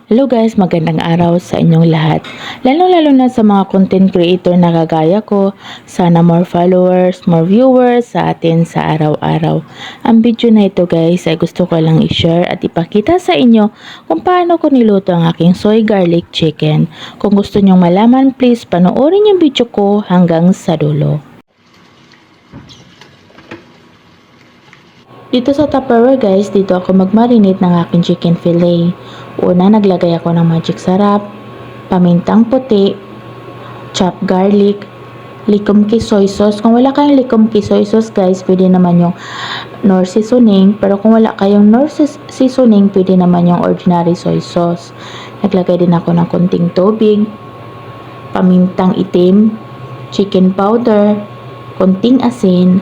Hello guys, magandang araw sa inyong lahat. Lalo-lalo na sa mga content creator na kagaya ko, sana more followers, more viewers sa atin sa araw-araw. Ang video na ito guys ay gusto ko lang i-share at ipakita sa inyo kung paano ko niluto ang aking soy garlic chicken. Kung gusto nyong malaman, please panoorin yung video ko hanggang sa dulo. Dito sa Tupperware guys, dito ako magmarinate ng aking chicken fillet. Una, naglagay ako ng magic sarap, pamintang puti, chopped garlic, likom soy sauce. Kung wala kayong likom soy sauce guys, pwede naman yung Knorr seasoning. Pero kung wala kayong Knorr seasoning, pwede naman yung ordinary soy sauce. Naglagay din ako ng konting tubig, pamintang itim, chicken powder, konting asin,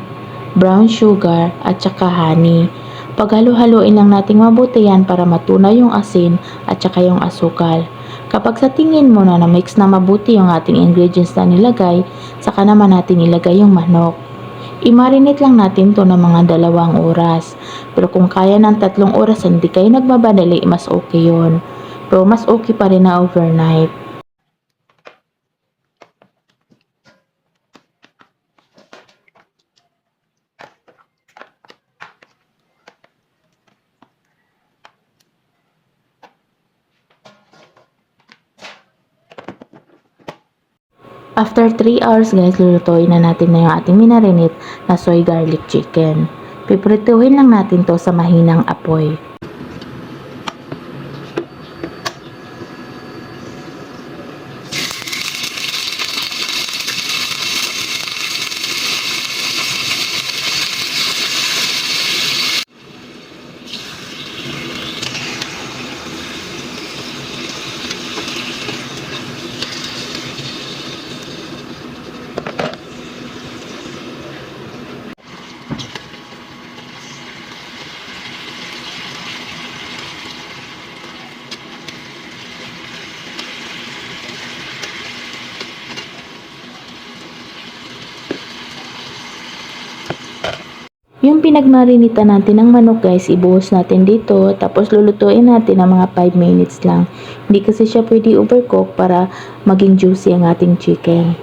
brown sugar, at saka honey. Paghalo-haloin lang nating mabuti yan para matunay yung asin at saka yung asukal. Kapag sa tingin mo na na-mix na mabuti yung ating ingredients na nilagay, saka naman natin ilagay yung manok. I-marinate lang natin to ng mga 2 oras. Pero kung kaya ng 3 oras hindi kayo nagmamadali, mas okay yun. Pero mas okay pa rin na overnight. After 3 hours guys, lulutuin na natin na yung ating minarinate na soy garlic chicken. Piprituhin lang natin to sa mahinang apoy. Yung pinagmarinita natin ng manok guys, ibuhos natin dito. Tapos lulutuin natin ng mga 5 minutes lang. Hindi kasi siya pwede overcook para maging juicy ang ating chicken.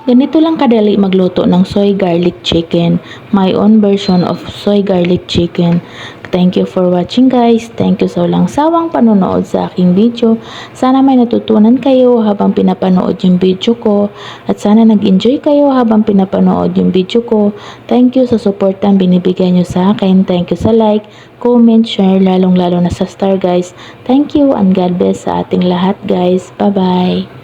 Ganito lang kadali magluto ng soy garlic chicken. My own version of soy garlic chicken. Thank you for watching guys. Thank you sa walang sawang panonood sa aking video. Sana may natutunan kayo habang pinapanood yung video ko. At sana nag-enjoy kayo habang pinapanood yung video ko. Thank you sa support ang binibigay nyo sa akin. Thank you sa like, comment, share, lalong-lalo na sa star guys. Thank you and God bless sa ating lahat guys. Bye-bye.